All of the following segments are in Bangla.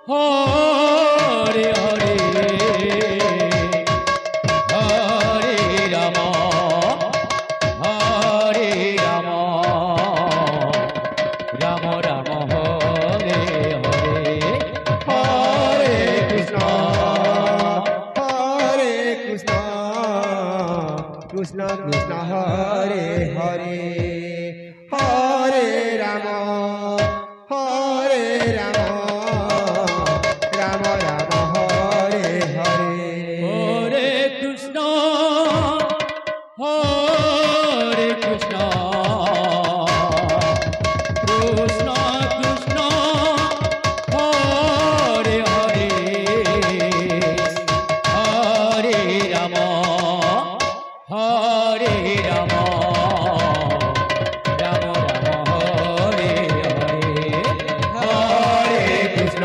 হরে হরে হরে রাম হরে রাম রাম রাম হরে হরে হরে কৃষ্ণ কৃষ্ণ কৃষ্ণ হরে হরে হরে রাম রাম রাম হরে হরে হরে কৃষ্ণ হরে কৃষ্ণ কৃষ্ণ কৃষ্ণ হরে হরে হরে রাম হরে রাম রাম রাম হরে হরে হরে কৃষ্ণ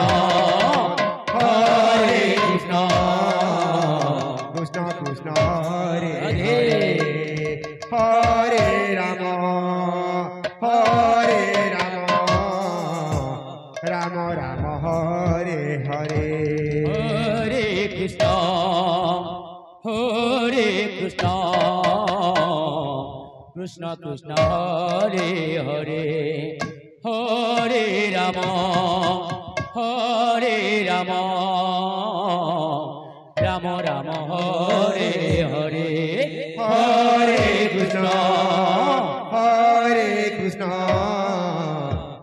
হরে কৃষ্ণ কৃষ্ণ কৃষ্ণ হরে হরে হরে রাম রাম রাম হরে হরে হরে কৃষ্ণ হরে কৃষ্ণ কৃষ্ণ কৃষ্ণ হরে হরে হরে রাম রাম রাম হরে হরে হরে কৃষ্ণ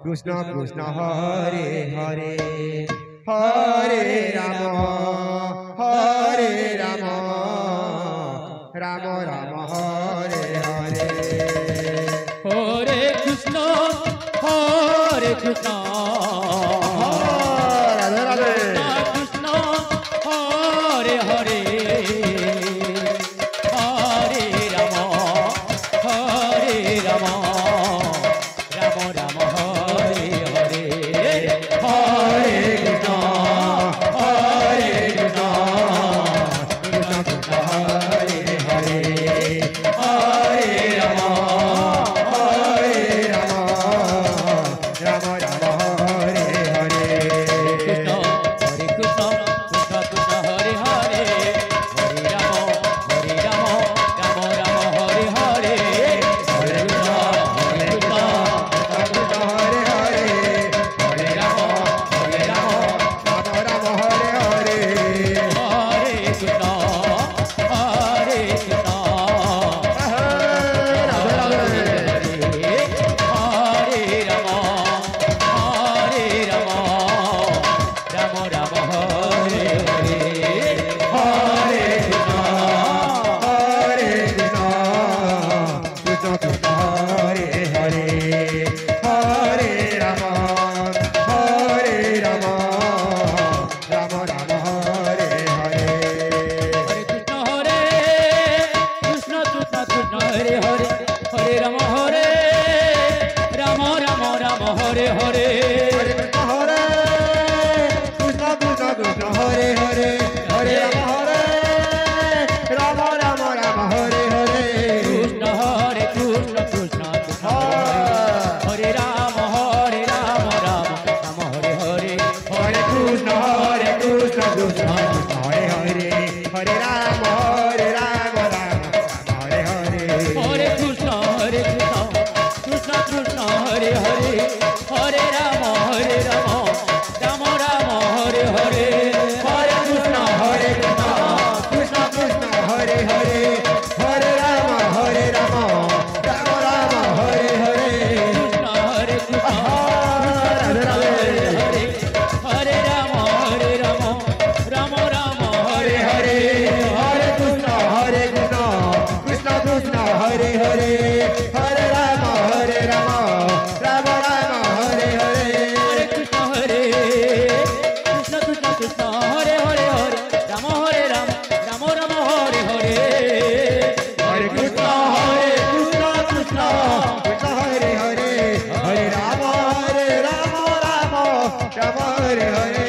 কৃষ্ণ কৃষ্ণ হরে হরে হরে রাম রাম রাম হরে হরে হরে কৃষ্ণ হরে কৃষ্ণ রাধে রাধে কৃষ্ণ হরে হরে হরে রাম রাম রাম হরে হরে হরে কৃষ্ণ হরে কৃষ্ণ কৃষ্ণ কৃষ্ণ হরে হরে হরে রাম রাম রাম হরে হরে কৃষ্ণ হরে কৃষ্ণ কৃষ্ণ কৃষ্ণ হরে হরে হরে রাম রাম রাম হরে হরে হরে কৃষ্ণ হরে কৃষ্ণ কৃষ্ণ হরে হরে হরে রাম রাম হরে হরে হরে কৃষ্ণ হরে কৃষ্ণ রাধে রাধে হরে রাম রাম রাম হরে হরে হরে কৃষ্ণ হরে কৃষ্ণ কৃষ্ণ কৃষ্ণ হরে হরে হরে রাম রাম রাম হরে হরে হরে কৃষ্ণ হরে কৃষ্ণ কৃষ্ণ কৃষ্ণ হরে হরে হরে রাম রাম রাম হরে হরে হরে কৃষ্ণ হরে কৃষ্ণ কৃষ্ণ কৃষ্ণ হরে হরে হরে রাম রাম হরে হরে কৃষ্ণ হরে কৃষ্ণ কৃষ্ণ কৃষ্ণ হরে রাম রাম হরে হরে হরে কৃষ্ণ কৃষ্ণ কৃষ্ণ হরে হরে হরে রাম হরে হরে হরে কৃষ্ণ কৃষ্ণ কৃষ্ণ হরে হরে হরে রাম রাম হরে হরে হরে কৃষ্ণ কৃষ্ণ কৃষ্ণ হরে হরে হরে রাম রাম হরে হরে কৃষ্ণ হরে কৃষ্ণ রাধে রাধে হরে হরে রাম রাম রাম হরে হরে হরে কৃষ্ণ কৃষ্ণ কৃষ্ণ হরে হরে হরে রাম রাম হরে হরে হরে কৃষ্ণ হরে কৃষ্ণ কৃষ্ণ কৃষ্ণ হরে হরে হরে রাম রাম হরে হরে হরে কৃষ্ণ কৃষ্ণ কৃষ্ণ হরে হরে হরে রাম রাম হরে হরে